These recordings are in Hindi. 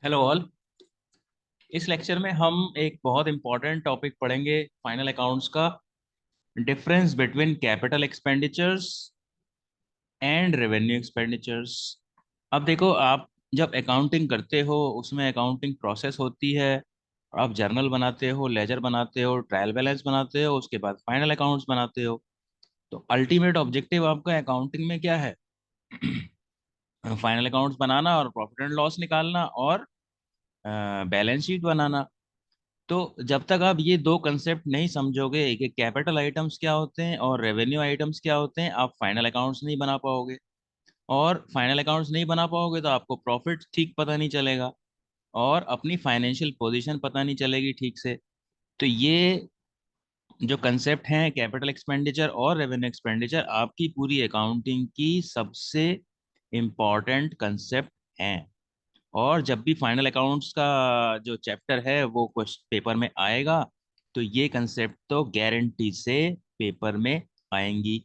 Hello all. इस लेक्चर में हम एक बहुत इंपॉर्टेंट टॉपिक पढ़ेंगे फाइनल अकाउंट्स का। Difference between capital expenditures and revenue expenditures. अब देखो, आप जब अकाउंटिंग करते हो उसमें अकाउंटिंग प्रोसेस होती है। आप जर्नल बनाते हो, लेजर बनाते हो, ट्रायल बैलेंस बनाते हो, उसके बाद फाइनल अकाउंट्स बनाते हो। तो अल्टीमेट ऑब्जेक्टिव आपका अकाउंटिंग में क्या है? फाइनल अकाउंट्स बनाना और प्रॉफिट एंड लॉस निकालना और बैलेंस शीट बनाना। तो जब तक आप ये दो कंसेप्ट नहीं समझोगे कि कैपिटल आइटम्स क्या होते हैं और रेवेन्यू आइटम्स क्या होते हैं, आप फाइनल अकाउंट्स नहीं बना पाओगे। और फाइनल अकाउंट्स नहीं बना पाओगे तो आपको प्रॉफिट ठीक पता नहीं चलेगा और अपनी फाइनेंशियल पोजीशन पता नहीं चलेगी ठीक से। तो ये जो कंसेप्ट हैं कैपिटल एक्सपेंडिचर और रेवेन्यू एक्सपेंडिचर, आपकी पूरी अकाउंटिंग की सबसे इम्पॉर्टेंट कंसेप्ट हैं। और जब भी फाइनल अकाउंट्स का जो चैप्टर है वो क्वेश्चन पेपर में आएगा, तो ये कंसेप्ट तो गारंटी से पेपर में आएंगी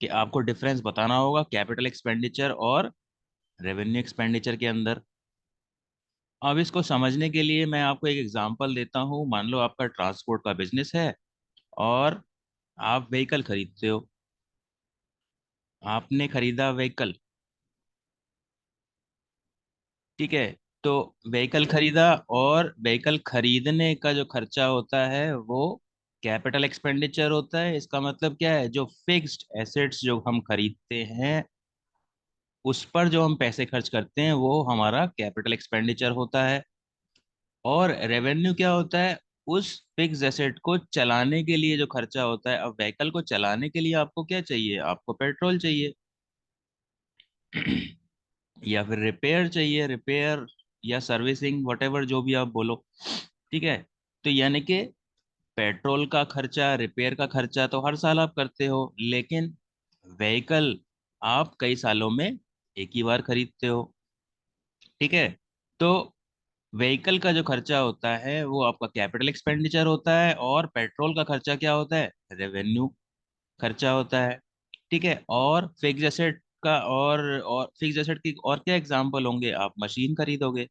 कि आपको डिफरेंस बताना होगा कैपिटल एक्सपेंडिचर और रेवेन्यू एक्सपेंडिचर के अंदर। अब इसको समझने के लिए मैं आपको एक एग्जांपल देता हूँ। मान लो आपका ट्रांसपोर्ट का बिजनेस है और आप व्हीकल खरीदते हो। आपने खरीदा व्हीकल, ठीक है। तो व्हीकल खरीदा और व्हीकल खरीदने का जो खर्चा होता है वो कैपिटल एक्सपेंडिचर होता है। इसका मतलब क्या है? जो फिक्स्ड एसेट्स जो हम खरीदते हैं उस पर जो हम पैसे खर्च करते हैं वो हमारा कैपिटल एक्सपेंडिचर होता है। और रेवेन्यू क्या होता है? उस फिक्स एसेट को चलाने के लिए जो खर्चा होता है। अब व्हीकल को चलाने के लिए आपको क्या चाहिए? आपको पेट्रोल चाहिए या फिर रिपेयर चाहिए, रिपेयर या सर्विसिंग, वटेवर जो भी आप बोलो, ठीक है। तो यानी कि पेट्रोल का खर्चा, रिपेयर का खर्चा तो हर साल आप करते हो, लेकिन व्हीकल आप कई सालों में एक ही बार खरीदते हो, ठीक है। तो व्हीकल का जो खर्चा होता है वो आपका कैपिटल एक्सपेंडिचर होता है और पेट्रोल का खर्चा क्या होता है? रेवेन्यू खर्चा होता है, ठीक है। और फिक्स एसेट का और फिक्स एसेट की और क्या एग्जांपल होंगे? आप मशीन खरीदोगे,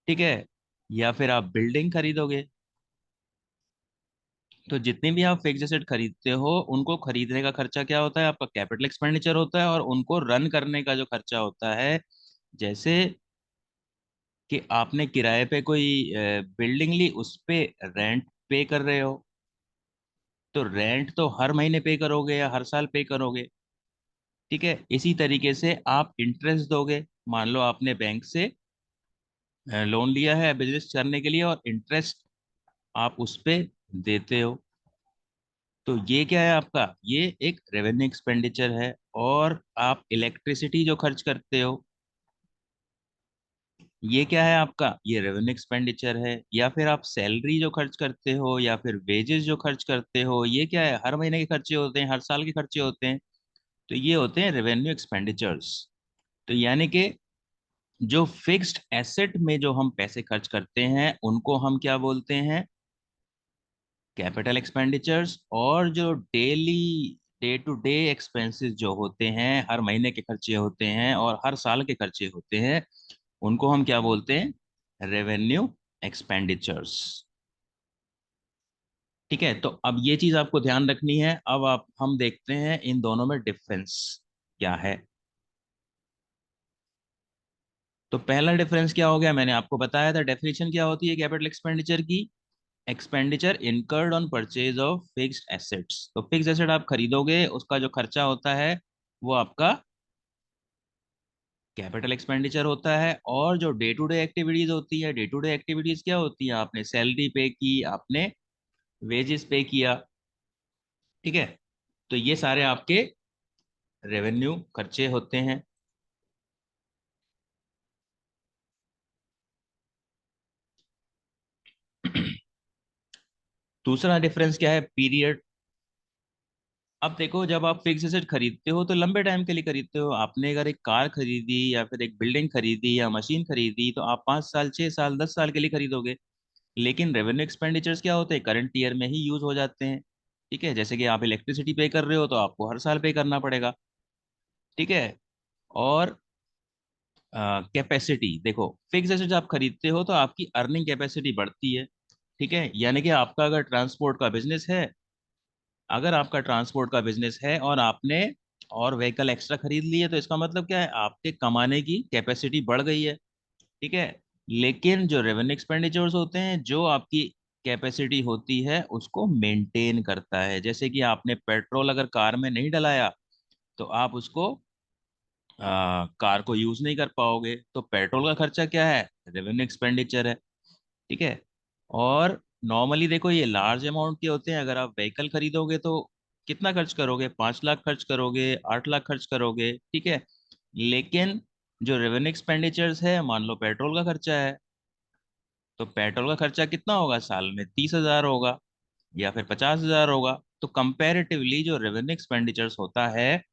ठीक है, या फिर आप बिल्डिंग खरीदोगे। तो जितने भी आप फिक्स एसेट खरीदते हो उनको खरीदने का खर्चा क्या होता है? आपका कैपिटल एक्सपेंडिचर होता है। और उनको रन करने का जो खर्चा होता है, जैसे कि आपने किराए पे कोई बिल्डिंग ली, उस पे रेंट पे कर रहे हो, तो रेंट तो हर महीने पे करोगे या हर साल पे करोगे, ठीक है। इसी तरीके से आप इंटरेस्ट दोगे। मान लो आपने बैंक से लोन लिया है बिजनेस करने के लिए और इंटरेस्ट आप उस पे देते हो। तो ये क्या है आपका? ये एक रेवेन्यू एक्सपेंडिचर है। और आप इलेक्ट्रिसिटी जो खर्च करते हो, ये क्या है आपका? ये रेवेन्यू एक्सपेंडिचर है। या फिर आप सैलरी जो खर्च करते हो या फिर वेजेस जो खर्च करते हो, ये क्या है? हर महीने के खर्चे होते हैं, हर साल के खर्चे होते हैं। तो ये होते हैं रेवेन्यू एक्सपेंडिचर्स। तो यानी कि जो फिक्स्ड एसेट में जो हम पैसे खर्च करते हैं उनको हम क्या बोलते हैं? Capital expenditures. और जो daily day to day expenses जो होते हैं, हर महीने के खर्चे होते हैं और हर साल के खर्चे होते हैं, उनको हम क्या बोलते हैं? रेवेन्यू एक्सपेंडिचर्स, ठीक है। तो अब ये चीज आपको ध्यान रखनी है। अब आप हम देखते हैं इन दोनों में डिफरेंस क्या है। तो पहला डिफरेंस क्या हो गया? मैंने आपको बताया था डेफिनेशन क्या होती है कैपिटल एक्सपेंडिचर की। Expenditure incurred on purchase of fixed assets. तो फिक्स्ड एसेट आप खरीदोगे, उसका जो खर्चा होता है वो आपका कैपिटल एक्सपेंडिचर होता है। और जो डे टू डे एक्टिविटीज होती है, डे टू डे एक्टिविटीज क्या होती है? आपने सैलरी पे की, आपने वेजेस पे किया, ठीक है। तो ये सारे आपके रेवेन्यू खर्चे होते हैं। दूसरा डिफरेंस क्या है? पीरियड। अब देखो, जब आप फिक्स एसेट खरीदते हो तो लंबे टाइम के लिए खरीदते हो। आपने अगर एक कार खरीदी या फिर एक बिल्डिंग खरीदी या मशीन खरीदी तो आप 5 साल, 6 साल, 10 साल के लिए खरीदोगे। लेकिन रेवेन्यू एक्सपेंडिचर्स क्या होते हैं? करंट ईयर में ही यूज हो जाते हैं, ठीक है। जैसे कि आप इलेक्ट्रिसिटी पे कर रहे हो तो आपको हर साल पे करना पड़ेगा, ठीक है। और कैपेसिटी, देखो फिक्स एसेट आप खरीदते हो तो आपकी अर्निंग कैपेसिटी बढ़ती है। ठीक है, यानी कि आपका अगर ट्रांसपोर्ट का बिजनेस है, अगर आपका ट्रांसपोर्ट का बिजनेस है और आपने और व्हीकल एक्स्ट्रा खरीद लिए, तो इसका मतलब क्या है, आपके कमाने की कैपेसिटी बढ़ गई है। ठीक है, लेकिन जो रेवेन्यू एक्सपेंडिचर्स होते हैं, जो आपकी कैपेसिटी होती है उसको मेंटेन करता है। जैसे कि आपने पेट्रोल अगर कार में नहीं डलाया तो आप उसको कार को यूज नहीं कर पाओगे, तो पेट्रोल का खर्चा क्या है, रेवेन्यू एक्सपेंडिचर है। ठीक है, और नॉर्मली देखो ये लार्ज अमाउंट के होते हैं। अगर आप व्हीकल खरीदोगे तो कितना खर्च करोगे, 5 लाख खर्च करोगे, 8 लाख खर्च करोगे। ठीक है, लेकिन जो रेवेन्यू एक्सपेंडिचर्स है, मान लो पेट्रोल का खर्चा है, तो पेट्रोल का खर्चा कितना होगा, साल में 30,000 होगा या फिर 50,000 होगा। तो कंपैरेटिवली जो रेवेन्यू एक्सपेंडिचर्स होता है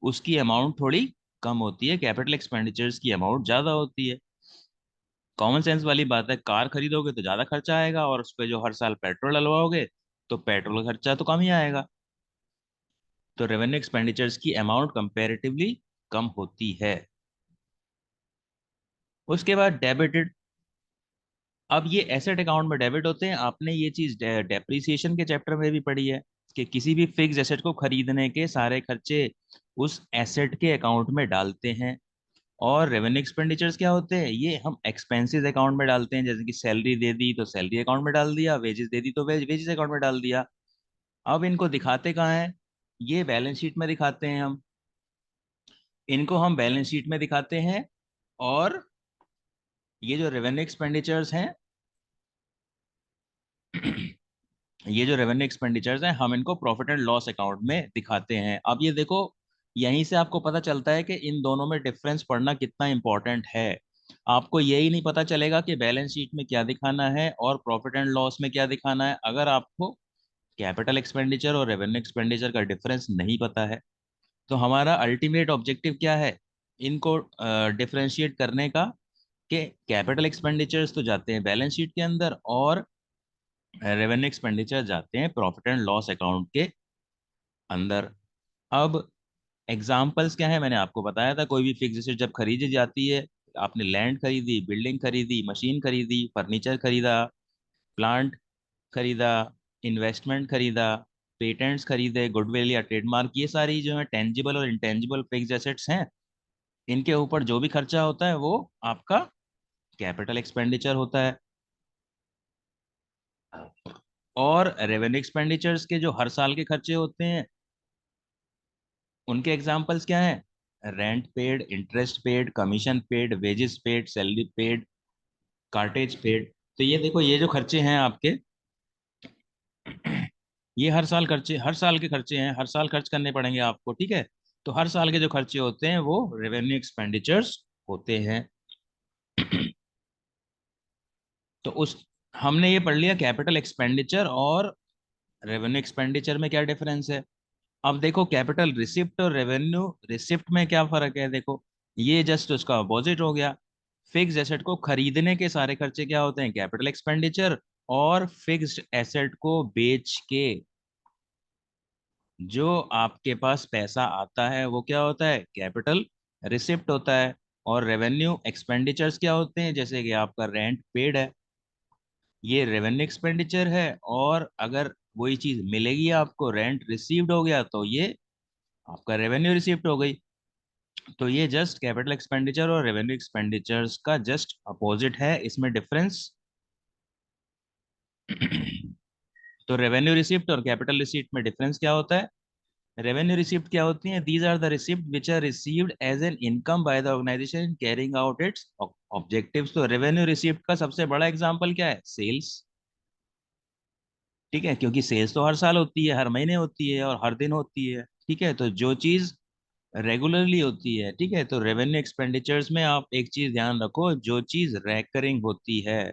उसकी अमाउंट थोड़ी कम होती है, कैपिटल एक्सपेंडिचर्स की अमाउंट ज्यादा होती है। कॉमन सेंस वाली बात है, कार खरीदोगे तो ज्यादा खर्चा आएगा, और उस पर जो हर साल पेट्रोल डलवाओगे तो पेट्रोल का खर्चा तो कम ही आएगा। तो रेवेन्यू एक्सपेंडिचर्स की अमाउंट कंपैरेटिवली कम होती है। उसके बाद डेबिटेड। अब ये एसेट अकाउंट में डेबिट होते हैं। आपने ये चीज डेप्रिसिएशन के चैप्टर में भी पढ़ी है कि किसी भी फिक्स एसेट को खरीदने के सारे खर्चे उस एसेट के अकाउंट में डालते हैं। और रेवेन्यू एक्सपेंडिचर्स क्या होते हैं, ये हम एक्सपेंसेस अकाउंट में डालते हैं। जैसे कि सैलरी दे दी तो सैलरी अकाउंट में डाल दिया, वेजेस दे दी तो वेजेस अकाउंट में डाल दिया। अब इनको दिखाते कहाँ हैं, ये बैलेंस शीट में दिखाते हैं हम। इनको हम बैलेंस शीट में दिखाते हैं। और ये जो रेवेन्यू एक्सपेंडिचर्स हैं ये जो रेवेन्यू एक्सपेंडिचर्स हैं, हम इनको प्रॉफिट एंड लॉस अकाउंट में दिखाते हैं। अब ये देखो, यहीं से आपको पता चलता है कि इन दोनों में डिफरेंस पढ़ना कितना इंपॉर्टेंट है। आपको यही नहीं पता चलेगा कि बैलेंस शीट में क्या दिखाना है और प्रॉफिट एंड लॉस में क्या दिखाना है, अगर आपको कैपिटल एक्सपेंडिचर और रेवेन्यू एक्सपेंडिचर का डिफरेंस नहीं पता है। तो हमारा अल्टीमेट ऑब्जेक्टिव क्या है, इनको डिफरेंशिएट करने का, कि कैपिटल एक्सपेंडिचर्स तो जाते हैं बैलेंस शीट के अंदर और रेवेन्यू एक्सपेंडिचर जाते हैं प्रॉफिट एंड लॉस अकाउंट के अंदर। अब एग्जाम्पल्स क्या है, मैंने आपको बताया था, कोई भी फिक्स एसेट जब खरीदी जाती है, आपने लैंड खरीदी, बिल्डिंग खरीदी, मशीन खरीदी, फर्नीचर खरीदा, प्लांट खरीदा, इन्वेस्टमेंट खरीदा, पेटेंट्स खरीदे, गुडविल या ट्रेडमार्क, ये सारी जो है टेंजिबल और इंटेंजिबल फिक्स एसेट्स हैं, इनके ऊपर जो भी खर्चा होता है वो आपका कैपिटल एक्सपेंडिचर होता है। और रेवेन्यू एक्सपेंडिचर्स के जो हर साल के खर्चे होते हैं, उनके एग्जाम्पल्स क्या हैं, rent paid, interest paid, commission paid, wages paid, salary paid, cartage paid. तो ये देखो, ये जो खर्चे हैं आपके, ये हर साल खर्चे, हर साल के खर्चे हैं, हर साल खर्च करने पड़ेंगे आपको। ठीक है, तो हर साल के जो खर्चे होते हैं वो रेवेन्यू एक्सपेंडिचर्स होते हैं। तो उस हमने ये पढ़ लिया कैपिटल एक्सपेंडिचर और रेवेन्यू एक्सपेंडिचर में क्या डिफरेंस है। अब देखो, कैपिटल रिसिप्ट और रेवेन्यू रिसिप्ट में क्या फर्क है, देखो ये जस्ट उसका अपोजिट हो गया। फिक्स एसेट को खरीदने के सारे खर्चे क्या होते हैं, कैपिटल एक्सपेंडिचर। और फिक्स्ड एसेट को बेच के जो आपके पास पैसा आता है वो क्या होता है, कैपिटल रिसिप्ट होता है। और रेवेन्यू एक्सपेंडिचर्स क्या होते हैं, जैसे कि आपका रेंट पेड है, ये रेवेन्यू एक्सपेंडिचर है। और अगर वही चीज मिलेगी आपको, रेंट रिसीव्ड हो गया, तो ये आपका रेवेन्यू रिसिप्ट हो गई। तो ये जस्ट कैपिटल एक्सपेंडिचर और रेवेन्यू एक्सपेंडिचर्स का जस्ट अपोजिट है, इसमें डिफरेंस। तो रेवेन्यू रिसिप्ट और कैपिटल रिसिप्ट में डिफरेंस क्या होता है। रेवेन्यू रिसिप्ट क्या होती है, these are the receipt which are received as an income by the organisation carrying out its objectives. तो रेवेन्यू रिसिप्ट का सबसे बड़ा एग्जांपल क्या है, सेल्स। ठीक है, क्योंकि सेल्स तो हर साल होती है, हर महीने होती है और हर दिन होती है। ठीक है, तो जो चीज रेगुलरली होती है, ठीक है, तो रेवेन्यू एक्सपेंडिचर्स में आप एक चीज ध्यान रखो, जो चीज रेकरिंग होती है,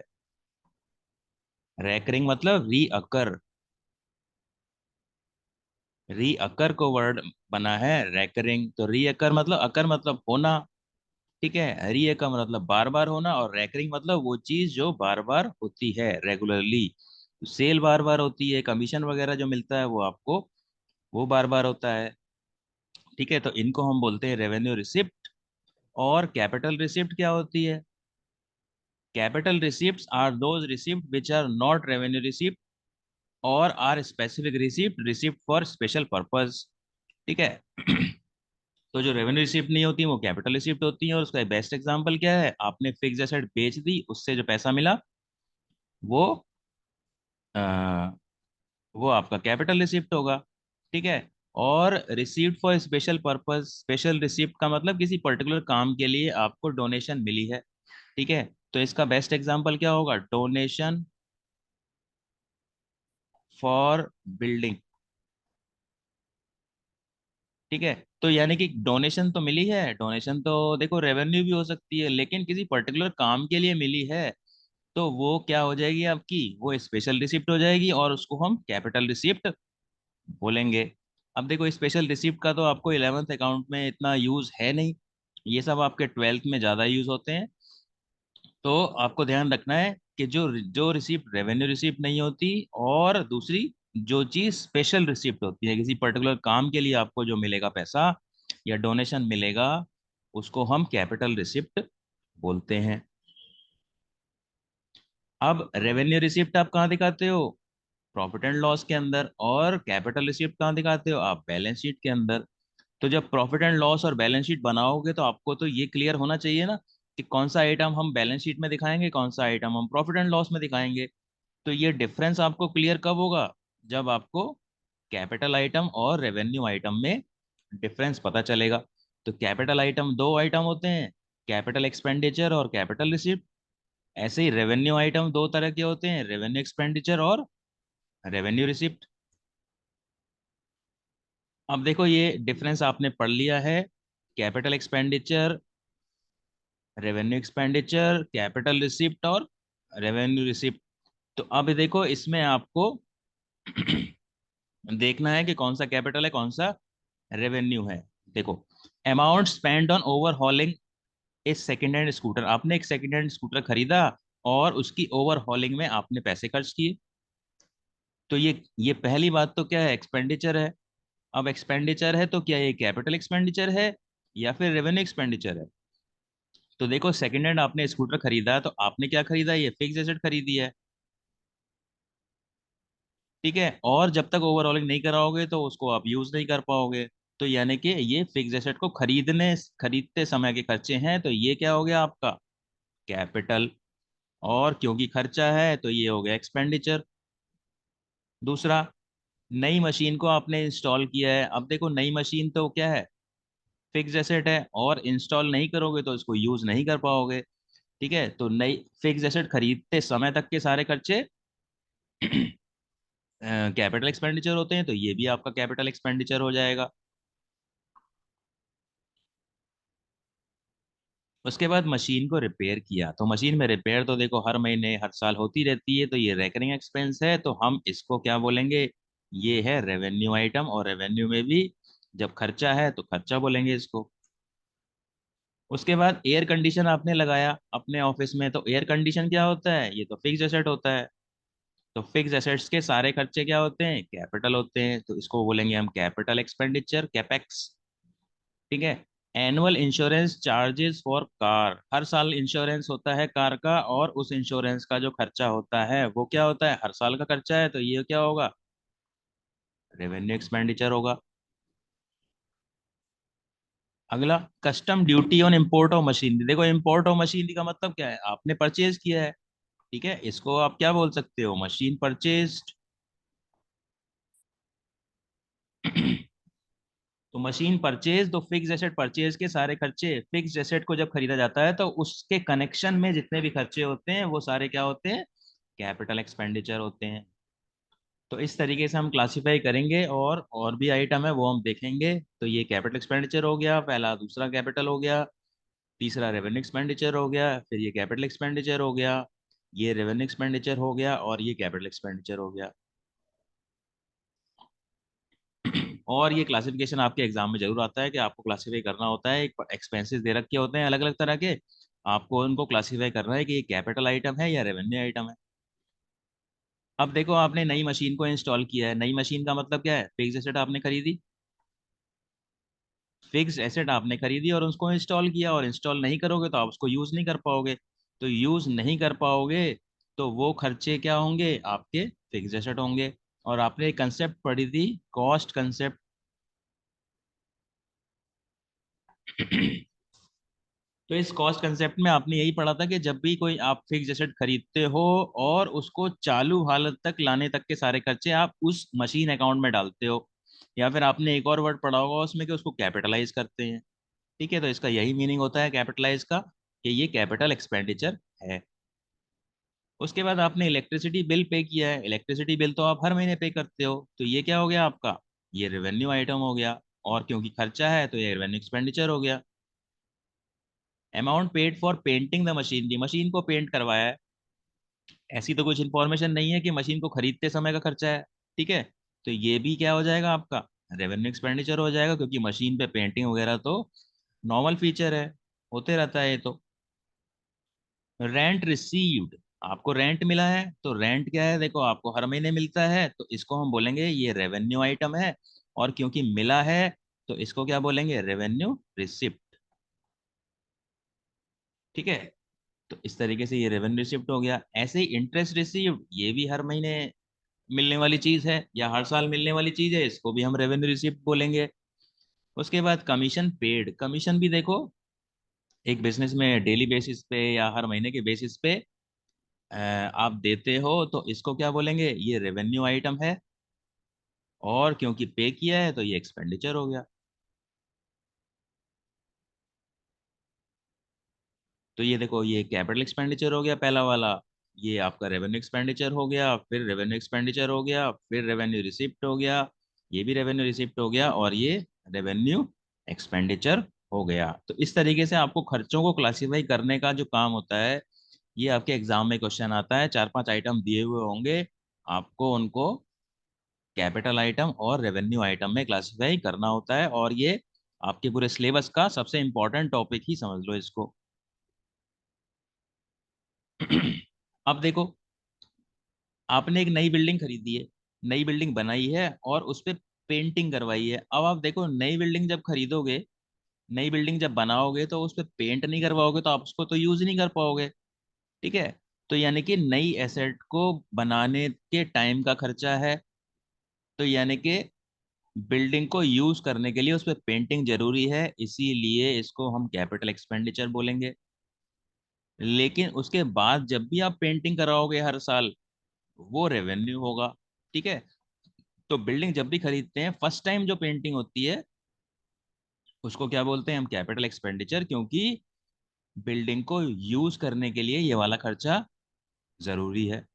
रेकरिंग मतलब रीअकर, रीअकर को वर्ड बना है रेकरिंग। तो रीअकर मतलब, अकर मतलब होना, ठीक है, रीअकर मतलब बार बार होना, और रेकरिंग मतलब वो चीज जो बार बार होती है रेगुलरली। सेल बार बार होती है, कमीशन वगैरह जो मिलता है वो आपको वो बार बार होता है। ठीक है, तो इनको हम बोलते हैं रेवेन्यू रिसिप्ट और कैपिटल रिसिप्ट क्या होती है? Capital receipts are those receipt which are not revenue receipt और are specific receipt receipt for special purpose. ठीक है। तो जो रेवेन्यू रिसिप्ट नहीं होती वो कैपिटल रिसिप्ट होती है, और उसका बेस्ट एग्जांपल क्या है? आपने फिक्स एसेट बेच दी, उससे जो पैसा मिला वो वो आपका कैपिटल रिसिप्ट होगा। ठीक है। और received for special purpose, special receipt का मतलब किसी पर्टिकुलर काम के लिए आपको डोनेशन मिली है। ठीक है। तो इसका बेस्ट एग्जांपल क्या होगा? Donation for building. ठीक है। तो यानी कि डोनेशन तो मिली है, डोनेशन तो देखो रेवेन्यू भी हो सकती है, लेकिन किसी पर्टिकुलर काम के लिए मिली है, तो वो क्या हो जाएगी आपकी? वो स्पेशल रिसिप्ट हो जाएगी, और उसको हम कैपिटल रिसिप्ट बोलेंगे। अब देखो स्पेशल रिसिप्ट का तो आपको 11th अकाउंट में इतना यूज है नहीं, ये सब आपके 12th में ज़्यादा यूज होते हैं। तो आपको ध्यान रखना है कि जो जो रिसिप्ट रेवेन्यू रिसिप्ट नहीं होती, और दूसरी जो चीज़ स्पेशल रिसिप्ट होती है, किसी पर्टिकुलर काम के लिए आपको जो मिलेगा पैसा या डोनेशन मिलेगा, उसको हम कैपिटल रिसिप्ट बोलते हैं। अब रेवेन्यू रिसिप्ट आप कहाँ दिखाते हो? प्रॉफिट एंड लॉस के अंदर। और कैपिटल रिसिप्ट कहाँ दिखाते हो आप? बैलेंस शीट के अंदर। तो जब प्रॉफिट एंड लॉस और बैलेंस शीट बनाओगे तो आपको तो ये क्लियर होना चाहिए ना कि कौन सा आइटम हम बैलेंस शीट में दिखाएंगे, कौन सा आइटम हम प्रॉफिट एंड लॉस में दिखाएंगे। तो ये डिफरेंस आपको क्लियर कब होगा? जब आपको कैपिटल आइटम और रेवेन्यू आइटम में डिफरेंस पता चलेगा। तो कैपिटल आइटम दो आइटम होते हैं, कैपिटल एक्सपेंडिचर और कैपिटल रिसिप्ट। ऐसे ही रेवेन्यू आइटम दो तरह के होते हैं, रेवेन्यू एक्सपेंडिचर और रेवेन्यू रिसिप्ट। अब देखो ये डिफरेंस आपने पढ़ लिया है, capital expenditure, revenue expenditure, capital receipt और रेवेन्यू रिसिप्ट। तो अब देखो इसमें आपको देखना है कि कौन सा कैपिटल है, कौन सा रेवेन्यू है। देखो, amount spend on overhauling A second hand scooter, आपने एक सेकेंड हैंड स्कूटर खरीदा और उसकी ओवरहॉलिंग में आपने पैसे खर्च किए। तो ये पहली बात तो क्या है? एक्सपेंडिचर है। अब एक्सपेंडिचर है तो क्या ये कैपिटल एक्सपेंडिचर है या फिर रेवेन्यू एक्सपेंडिचर है? तो देखो सेकंड हैंड आपने स्कूटर खरीदा है, तो आपने क्या खरीदा? ये फिक्स एसेट खरीदी है। ठीक है। और जब तक ओवरऑलिंग नहीं कराओगे तो उसको आप यूज नहीं कर पाओगे। तो यानी कि ये फिक्स एसेट को खरीदते समय के खर्चे हैं, तो ये क्या हो गया आपका? कैपिटल। और क्योंकि खर्चा है तो ये हो गया एक्सपेंडिचर। दूसरा, नई मशीन को आपने इंस्टॉल किया है। अब देखो नई मशीन तो क्या है? फिक्स एसेट है, और इंस्टॉल नहीं करोगे तो इसको यूज नहीं कर पाओगे। ठीक है। तो नई फिक्स एसेट खरीदते समय तक के सारे खर्चे कैपिटल एक्सपेंडिचर होते हैं, तो ये भी आपका कैपिटल एक्सपेंडिचर हो जाएगा। उसके बाद मशीन को रिपेयर किया, तो मशीन में रिपेयर तो देखो हर महीने हर साल होती रहती है, तो ये रेकरिंग एक्सपेंस है, तो हम इसको क्या बोलेंगे? ये है रेवेन्यू आइटम, और रेवेन्यू में भी जब खर्चा है तो खर्चा बोलेंगे इसको। उसके बाद एयर कंडीशन आपने लगाया अपने ऑफिस में, तो एयर कंडीशन क्या होता है? ये तो फिक्स एसेट होता है। तो फिक्स एसेट्स के सारे खर्चे क्या होते हैं? कैपिटल होते हैं, तो इसको बोलेंगे हम कैपिटल एक्सपेंडिचर, कैपेक्स। ठीक है। Annual insurance charges for car, हर साल इंश्योरेंस होता है कार का, और उस इंश्योरेंस का जो खर्चा होता है वो क्या होता है? हर साल का खर्चा है, तो ये क्या होगा? रेवेन्यू एक्सपेंडिचर होगा। अगला, custom duty on import of machinery. देखो इम्पोर्ट ऑफ मशीनरी का मतलब क्या है? आपने परचेज किया है। ठीक है। इसको आप क्या बोल सकते हो? Machine purchased. तो मशीन परचेज, तो फिक्स एसेट परचेज के सारे खर्चे, फिक्स एसेट को जब खरीदा जाता है तो उसके कनेक्शन में जितने भी खर्चे होते हैं वो सारे क्या होते हैं? कैपिटल एक्सपेंडिचर होते हैं। तो इस तरीके से हम क्लासिफाई करेंगे, और भी आइटम है वो हम देखेंगे। तो ये कैपिटल एक्सपेंडिचर हो गया पहला, दूसरा कैपिटल हो गया, तीसरा रेवेन्यू एक्सपेंडिचर हो गया, फिर ये कैपिटल एक्सपेंडिचर हो गया, ये रेवेन्यू एक्सपेंडिचर हो गया, और ये कैपिटल एक्सपेंडिचर हो गया। और ये क्लासिफिकेशन आपके एग्जाम में जरूर आता है कि आपको क्लासिफाई करना होता है, एक्सपेंसेस दे रखे होते हैं अलग अलग तरह के, आपको उनको क्लासिफाई करना है कि ये कैपिटल आइटम है या रेवेन्यू आइटम है। अब देखो आपने नई मशीन को इंस्टॉल किया है, नई मशीन का मतलब क्या है? फिक्स एसेट आपने खरीदी। फिक्स एसेट आपने खरीदी और उसको इंस्टॉल किया, और इंस्टॉल नहीं करोगे तो आप उसको यूज नहीं कर पाओगे। तो यूज नहीं कर पाओगे तो वो खर्चे क्या होंगे, आपके फिक्स एसेट होंगे। और आपने एक कंसेप्ट पढ़ी थी, कॉस्ट कंसेप्ट। तो इस कॉस्ट कंसेप्ट में आपने यही पढ़ा था कि जब भी कोई आप फिक्स एसेट खरीदते हो और उसको चालू हालत तक लाने तक के सारे खर्चे आप उस मशीन अकाउंट में डालते हो, या फिर आपने एक और वर्ड पढ़ा होगा उसमें कि उसको कैपिटलाइज करते हैं। ठीक है, तो इसका यही मीनिंग होता है कैपिटलाइज का, कि ये कैपिटल एक्सपेंडिचर है। उसके बाद आपने इलेक्ट्रिसिटी बिल पे किया है, इलेक्ट्रिसिटी बिल तो आप हर महीने पे करते हो, तो ये क्या हो गया आपका, ये रेवेन्यू आइटम हो गया। और क्योंकि खर्चा है तो ये रेवेन्यू एक्सपेंडिचर हो गया। Amount paid for painting the machine, की मशीन को पेंट करवाया है, ऐसी तो कुछ इंफॉर्मेशन नहीं है कि मशीन को खरीदते समय का खर्चा है। ठीक है, तो ये भी क्या हो जाएगा आपका, रेवेन्यू एक्सपेंडिचर हो जाएगा, क्योंकि मशीन पे पेंटिंग वगैरह तो नॉर्मल फीचर है, होते रहता है ये तो। रेंट रिसीव्ड, आपको रेंट मिला है, तो रेंट क्या है, देखो आपको हर महीने मिलता है तो इसको हम बोलेंगे ये रेवेन्यू आइटम है। और क्योंकि मिला है तो इसको क्या बोलेंगे, रेवेन्यू रिसिप्ट। ठीक है, तो इस तरीके से ये रेवेन्यू रिसिप्ट हो गया। ऐसे ही इंटरेस्ट रिसीव्ड, ये भी हर महीने मिलने वाली चीज है या हर साल मिलने वाली चीज है, इसको भी हम रेवेन्यू रिसिप्ट बोलेंगे। उसके बाद कमीशन पेड, कमीशन भी देखो एक बिजनेस में डेली बेसिस पे या हर महीने के बेसिस पे आप देते हो, तो इसको क्या बोलेंगे, ये रेवेन्यू आइटम है। और क्योंकि पे किया है तो ये एक्सपेंडिचर हो गया। तो ये देखो ये कैपिटल एक्सपेंडिचर हो गया पहला वाला, ये आपका रेवेन्यू एक्सपेंडिचर हो गया, फिर रेवेन्यू एक्सपेंडिचर हो गया, फिर रेवेन्यू रिसिप्ट हो गया, ये भी रेवेन्यू रिसिप्ट हो गया, और ये रेवेन्यू एक्सपेंडिचर हो गया। तो इस तरीके से आपको खर्चों को क्लासिफाई करने का जो काम होता है, ये आपके एग्जाम में क्वेश्चन आता है, 4-5 आइटम दिए हुए होंगे, आपको उनको कैपिटल आइटम और रेवेन्यू आइटम में क्लासिफाई करना होता है। और ये आपके पूरे सिलेबस का सबसे इंपॉर्टेंट टॉपिक ही समझ लो इसको। अब देखो, आपने एक नई बिल्डिंग खरीदी है, नई बिल्डिंग बनाई है और उस पे पेंटिंग करवाई है। अब आप देखो, नई बिल्डिंग जब खरीदोगे, नई बिल्डिंग जब बनाओगे तो उस पे पेंट नहीं करवाओगे तो आप उसको तो यूज नहीं कर पाओगे। ठीक है, तो यानी कि नई एसेट को बनाने के टाइम का खर्चा है, तो यानी कि बिल्डिंग को यूज करने के लिए उस पे पेंटिंग जरूरी है, इसीलिए इसको हम कैपिटल एक्सपेंडिचर बोलेंगे। लेकिन उसके बाद जब भी आप पेंटिंग कराओगे हर साल, वो रेवेन्यू होगा। ठीक है, तो बिल्डिंग जब भी खरीदते हैं फर्स्ट टाइम जो पेंटिंग होती है उसको क्या बोलते हैं हम, कैपिटल एक्सपेंडिचर, क्योंकि बिल्डिंग को यूज करने के लिए ये वाला खर्चा जरूरी है।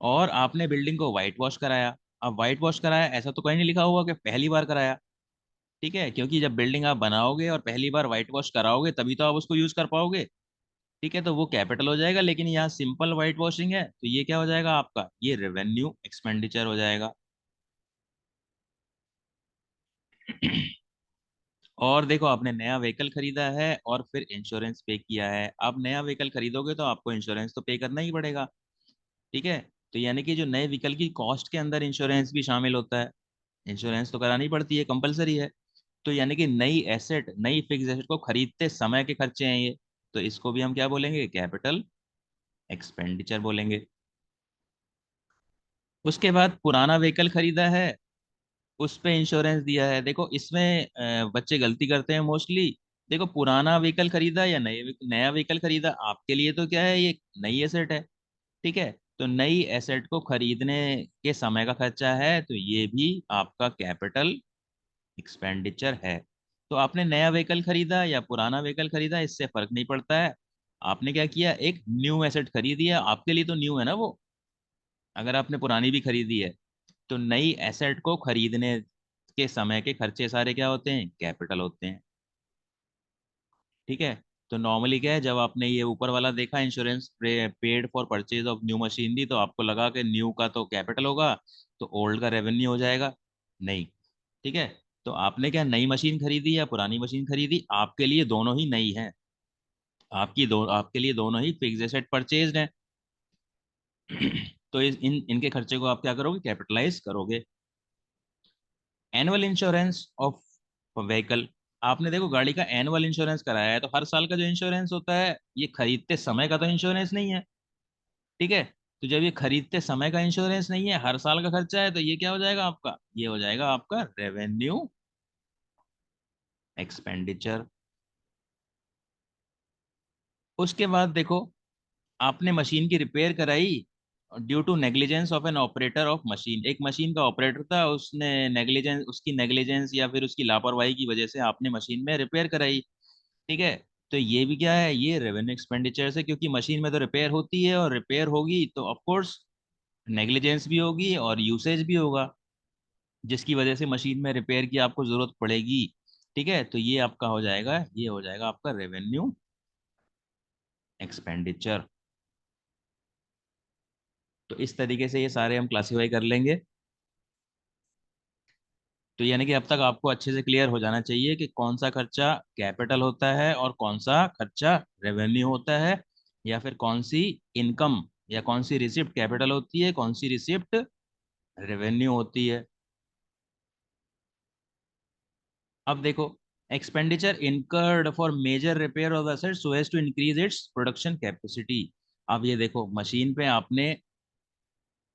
और आपने बिल्डिंग को वाइट वॉश कराया, अब वाइट वॉश कराया ऐसा तो कहीं नहीं लिखा हुआ कि पहली बार कराया। ठीक है, क्योंकि जब बिल्डिंग आप बनाओगे और पहली बार वाइट वॉश कराओगे तभी तो आप उसको यूज कर पाओगे। ठीक है, तो वो कैपिटल हो जाएगा, लेकिन यहाँ सिंपल वाइट वॉशिंग है तो ये क्या हो जाएगा आपका, ये रेवेन्यू एक्सपेंडिचर हो जाएगा। और देखो, आपने नया व्हीकल खरीदा है और फिर इंश्योरेंस पे किया है। अब नया व्हीकल खरीदोगे तो आपको इंश्योरेंस तो पे करना ही पड़ेगा। ठीक है, तो यानी कि जो नए व्हीकल की कॉस्ट के अंदर इंश्योरेंस भी शामिल होता है, इंश्योरेंस तो करानी पड़ती है, कंपलसरी है। तो यानी कि नई एसेट, नई फिक्स एसेट को खरीदते समय के खर्चे हैं ये, तो इसको भी हम क्या बोलेंगे, कैपिटल एक्सपेंडिचर बोलेंगे। उसके बाद पुराना व्हीकल खरीदा है, उस पे इंश्योरेंस दिया है। देखो इसमें बच्चे गलती करते हैं मोस्टली। देखो, पुराना व्हीकल खरीदा या नया व्हीकल खरीदा, आपके लिए तो क्या है, ये नई एसेट है। ठीक है, तो नई एसेट को खरीदने के समय का खर्चा है, तो ये भी आपका कैपिटल एक्सपेंडिचर है। तो आपने नया व्हीकल खरीदा या पुराना व्हीकल खरीदा, इससे फर्क नहीं पड़ता है। आपने क्या किया, एक न्यू एसेट खरीदी है, आपके लिए तो न्यू है ना वो, अगर आपने पुरानी भी खरीदी है। तो नई एसेट को खरीदने के समय के खर्चे सारे क्या होते हैं, कैपिटल होते हैं। ठीक है, तो नॉर्मली क्या है, जब आपने ये ऊपर वाला देखा, insurance paid for purchase of new machinery, तो आपको लगा कि न्यू का तो कैपिटल होगा तो ओल्ड का रेवेन्यू हो जाएगा। नहीं। ठीक है, तो आपने क्या नई मशीन खरीदी या पुरानी मशीन खरीदी, आपके लिए दोनों ही नई है, आपके लिए दोनों ही फिक्स एसेट परचेज हैं। तो इनके खर्चे को आप क्या करोगे, कैपिटलाइज करोगे। एनुअल इंश्योरेंस ऑफ व्हीकल, आपने देखो गाड़ी का एनुअल इंश्योरेंस कराया है, तो हर साल का जो इंश्योरेंस होता है ये खरीदते समय का तो इंश्योरेंस नहीं है। ठीक है, तो जब ये खरीदते समय का इंश्योरेंस नहीं है, हर साल का खर्चा है, तो ये क्या हो जाएगा आपका, ये हो जाएगा आपका रेवेन्यू एक्सपेंडिचर। उसके बाद देखो, आपने मशीन की रिपेयर कराई due to negligence of an operator of machine. एक मशीन का ऑपरेटर था, उसने नेग्लिजेंस, उसकी नेग्लिजेंस या फिर उसकी लापरवाही की वजह से आपने मशीन में रिपेयर कराई। ठीक है, तो ये भी क्या है, ये रेवेन्यू एक्सपेंडिचर है, क्योंकि मशीन में तो रिपेयर होती है, और रिपेयर होगी तो ऑफ कोर्स नेग्लिजेंस भी होगी और यूसेज भी होगा, जिसकी वजह से मशीन में रिपेयर की आपको जरूरत पड़ेगी। ठीक है, तो ये आपका हो जाएगा, ये हो जाएगा आपका रेवेन्यू एक्सपेंडिचर। तो इस तरीके से ये सारे हम क्लासीफाई कर लेंगे। तो यानी कि अब तक आपको अच्छे से क्लियर हो जाना चाहिए कि कौन सा खर्चा कैपिटल होता है और कौन सा खर्चा रेवेन्यू होता है, या फिर कौन सी इनकम या कौन सी रिसिप्ट कैपिटल होती है, कौन सी रिसिप्ट रेवेन्यू होती है। अब देखो, expenditure incurred for major repair of asset so as to increase its production capacity. अब ये देखो, मशीन पे आपने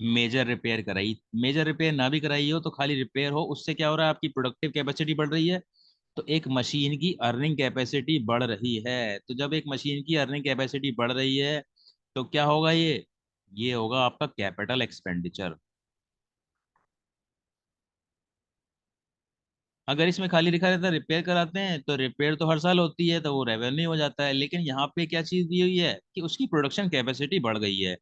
मेजर रिपेयर कराई, मेजर रिपेयर ना भी कराई हो तो खाली रिपेयर हो, उससे क्या हो रहा है, आपकी प्रोडक्टिव कैपेसिटी बढ़ रही है। तो एक मशीन की अर्निंग कैपेसिटी बढ़ रही है, तो जब एक मशीन की अर्निंग कैपेसिटी बढ़ रही है तो क्या होगा, ये होगा आपका कैपिटल एक्सपेंडिचर। अगर इसमें खाली लिखा रहता है रिपेयर कराते हैं, तो रिपेयर तो हर साल होती है, तो वो रेवेन्यू हो जाता है। लेकिन यहाँ पे क्या चीज दी हुई है कि उसकी प्रोडक्शन कैपेसिटी बढ़ गई है,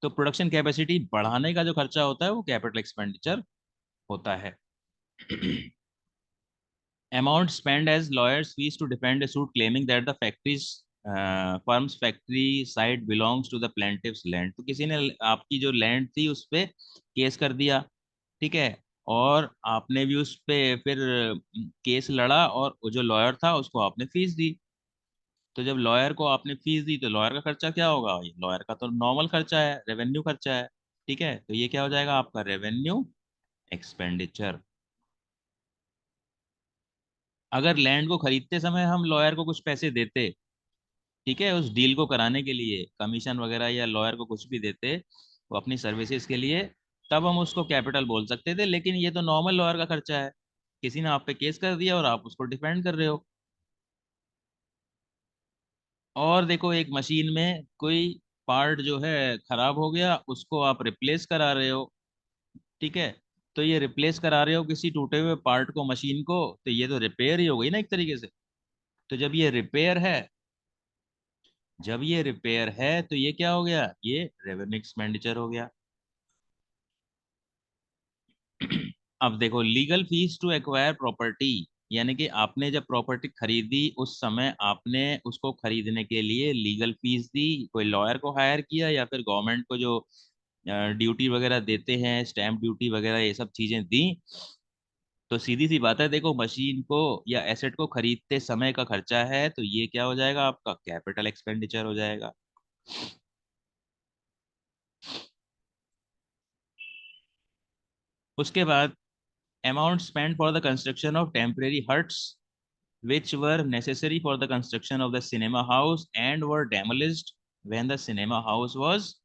तो प्रोडक्शन कैपेसिटी बढ़ाने का जो खर्चा होता है वो कैपिटल एक्सपेंडिचर होता है। amount spent as lawyers fees to defend a suit claiming that the factory's firm's factory site belongs to the plaintiff's land। तो किसी ने आपकी जो लैंड थी उस पे केस कर दिया। ठीक है, और आपने भी उस पे फिर केस लड़ा, और वो जो लॉयर था उसको आपने फीस दी। तो जब लॉयर को आपने फीस दी, तो लॉयर का खर्चा क्या होगा, ये लॉयर का तो नॉर्मल खर्चा है, रेवेन्यू खर्चा है। ठीक है, तो ये क्या हो जाएगा आपका रेवेन्यू एक्सपेंडिचर। अगर लैंड को खरीदते समय हम लॉयर को कुछ पैसे देते, ठीक है, उस डील को कराने के लिए कमीशन वगैरह, या लॉयर को कुछ भी देते वो अपनी सर्विसेज के लिए, तब हम उसको कैपिटल बोल सकते थे। लेकिन ये तो नॉर्मल लॉयर का खर्चा है, किसी ने आप पे केस कर दिया और आप उसको डिफेंड कर रहे हो। और देखो, एक मशीन में कोई पार्ट जो है खराब हो गया, उसको आप रिप्लेस करा रहे हो। ठीक है, तो ये रिप्लेस करा रहे हो किसी टूटे हुए पार्ट को, मशीन को, तो ये तो रिपेयर ही हो गई ना एक तरीके से। तो जब ये रिपेयर है तो ये क्या हो गया, ये रेवेन्यू एक्सपेंडिचर हो गया। अब देखो, legal fees to acquire property, यानी कि आपने जब प्रॉपर्टी खरीदी उस समय आपने उसको खरीदने के लिए लीगल फीस दी, कोई लॉयर को हायर किया, या फिर गवर्नमेंट को जो ड्यूटी वगैरह देते हैं, स्टैम्प ड्यूटी वगैरह, ये सब चीजें दी। तो सीधी सी बात है, देखो मशीन को या एसेट को खरीदते समय का खर्चा है, तो ये क्या हो जाएगा आपका कैपिटल एक्सपेंडिचर हो जाएगा। उसके बाद, amount spend for the construction of temporary huts which were necessary for the construction of the cinema house and were demolished when the cinema house was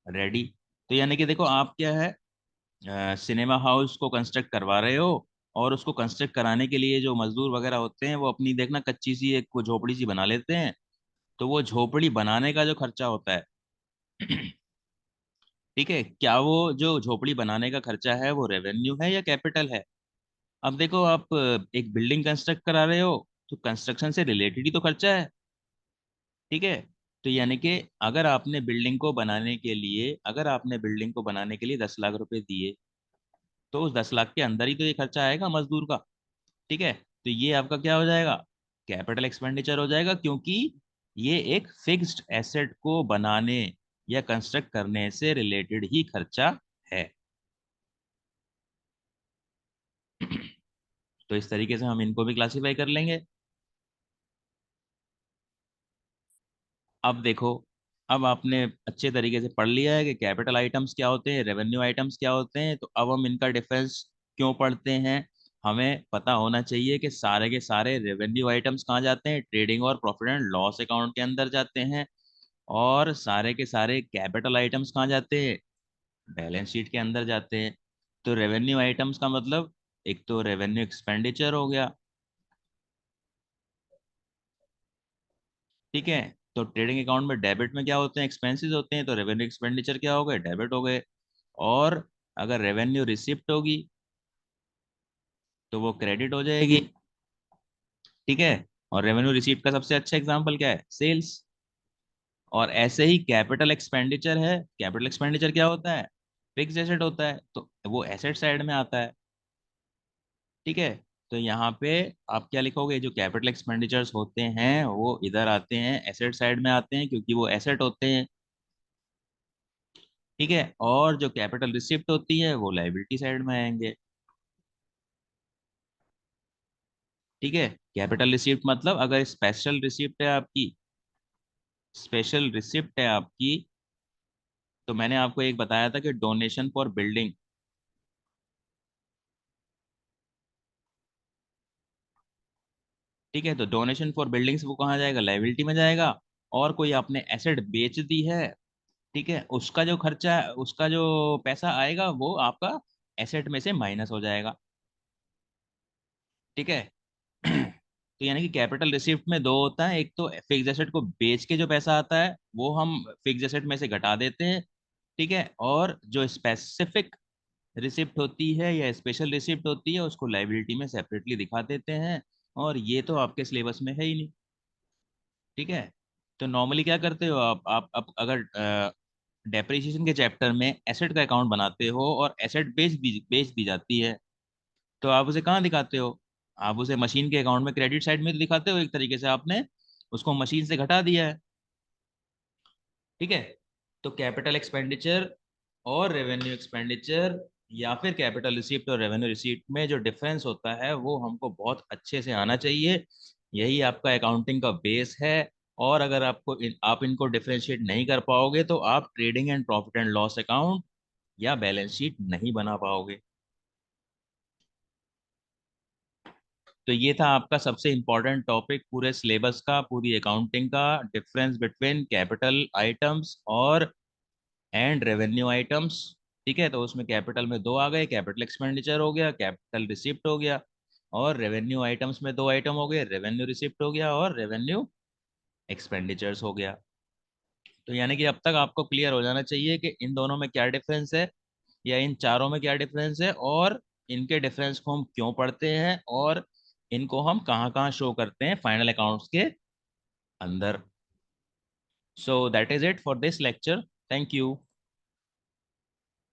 ready। तो यानी कि देखो, आप क्या है, सिनेमा हाउस को कंस्ट्रक्ट करवा रहे हो, और उसको कंस्ट्रक्ट कराने के लिए जो मजदूर वगैरह होते हैं वो अपनी देखना कच्ची सी एक वो झोपड़ी सी बना लेते हैं। तो वो झोपड़ी बनाने का जो खर्चा होता है ठीक है, क्या वो जो झोपड़ी बनाने का खर्चा है वो रेवेन्यू है या कैपिटल है। अब देखो, आप एक बिल्डिंग कंस्ट्रक्ट करा रहे हो, तो कंस्ट्रक्शन से रिलेटेड ही तो खर्चा है। ठीक है, तो यानी कि अगर आपने बिल्डिंग को बनाने के लिए 10 लाख रुपए दिए, तो उस 10 लाख के अंदर ही तो ये खर्चा आएगा मजदूर का। ठीक है, तो ये आपका क्या हो जाएगा, कैपिटल एक्सपेंडिचर हो जाएगा, क्योंकि ये एक फिक्स्ड एसेट को बनाने या कंस्ट्रक्ट करने से रिलेटेड ही खर्चा है। तो इस तरीके से हम इनको भी क्लासिफाई कर लेंगे। अब देखो, अब आपने अच्छे तरीके से पढ़ लिया है कि कैपिटल आइटम्स क्या होते हैं, रेवेन्यू आइटम्स क्या होते हैं, तो अब हम इनका डिफरेंस क्यों पढ़ते हैं, हमें पता होना चाहिए कि सारे के सारे रेवेन्यू आइटम्स कहाँ जाते हैं, ट्रेडिंग और प्रॉफिट एंड लॉस अकाउंट के अंदर जाते हैं। और सारे के सारे कैपिटल आइटम्स कहाँ जाते हैं, बैलेंस शीट के अंदर जाते हैं। तो रेवेन्यू आइटम्स का मतलब एक तो रेवेन्यू एक्सपेंडिचर हो गया, ठीक है। तो ट्रेडिंग अकाउंट में डेबिट में क्या होते हैं, एक्सपेंसेस होते हैं, तो रेवेन्यू एक्सपेंडिचर क्या हो गए, डेबिट हो गए। और अगर रेवेन्यू रिसिप्ट होगी तो वो क्रेडिट हो जाएगी, ठीक है। और रेवेन्यू रिसीप्ट का सबसे अच्छा एग्जांपल क्या है, सेल्स। और ऐसे ही कैपिटल एक्सपेंडिचर है, कैपिटल एक्सपेंडिचर क्या होता है, फिक्स एसेट होता है, तो वो एसेट साइड में आता है, ठीक है। तो यहाँ पे आप क्या लिखोगे, जो कैपिटल एक्सपेंडिचर्स होते हैं वो इधर आते हैं, एसेट साइड में आते हैं, क्योंकि वो एसेट होते हैं, ठीक है। और जो कैपिटल रिसिप्ट होती है वो लायबिलिटी साइड में आएंगे, ठीक है। कैपिटल रिसिप्ट मतलब अगर स्पेशल रिसिप्ट है आपकी, स्पेशल रिसिप्ट है आपकी, तो मैंने आपको एक बताया था कि डोनेशन फॉर बिल्डिंग, ठीक है। तो डोनेशन फॉर बिल्डिंग्स वो कहाँ जाएगा, लायबिलिटी में जाएगा। और कोई आपने एसेट बेच दी है, ठीक है, उसका जो खर्चा है, उसका जो पैसा आएगा वो आपका एसेट में से माइनस हो जाएगा, ठीक है। तो यानी कि कैपिटल रिसिप्ट में दो होता है, एक तो फिक्स एसेट को बेच के जो पैसा आता है वो हम फिक्स एसेट में से घटा देते हैं, ठीक है। और जो स्पेसिफिक रिसिप्ट होती है या स्पेशल रिसिप्ट होती है उसको लाइबिलिटी में सेपरेटली दिखा देते हैं। और ये तो आपके सिलेबस में है ही नहीं, ठीक है। तो नॉर्मली क्या करते हो आप अगर डेप्रिसिएशन के चैप्टर में एसेट का अकाउंट बनाते हो और एसेट बेच दी जाती है, तो आप उसे कहाँ दिखाते हो, आप उसे मशीन के अकाउंट में क्रेडिट साइड में तो दिखाते हो, एक तरीके से आपने उसको मशीन से घटा दिया है, ठीक है। तो कैपिटल एक्सपेंडिचर और रेवेन्यू एक्सपेंडिचर या फिर कैपिटल रिसीप्ट और रेवेन्यू रिसीप्ट में जो डिफरेंस होता है वो हमको बहुत अच्छे से आना चाहिए, यही आपका अकाउंटिंग का बेस है। और अगर आप इनको डिफरेंशिएट नहीं कर पाओगे तो आप trading and profit and loss account या बैलेंस शीट नहीं बना पाओगे। तो ये था आपका सबसे इम्पोर्टेंट टॉपिक पूरे सिलेबस का, पूरी अकाउंटिंग का, डिफरेंस बिटवीन कैपिटल आइटम्स और एंड रेवेन्यू आइटम्स, ठीक है। तो उसमें कैपिटल में दो आ गए, कैपिटल एक्सपेंडिचर हो गया, कैपिटल रिसिप्ट हो गया। और रेवेन्यू आइटम्स में दो आइटम हो गए, रेवेन्यू रिसिप्ट हो गया और रेवेन्यू एक्सपेंडिचर्स हो गया। तो यानी कि अब तक आपको क्लियर हो जाना चाहिए कि इन दोनों में क्या डिफरेंस है, या इन चारों में क्या डिफरेंस है, और इनके डिफरेंस को हम क्यों पढ़ते हैं, और इनको हम कहाँ कहाँ शो करते हैं फाइनल अकाउंट्स के अंदर। So that is it for this lecture. Thank you.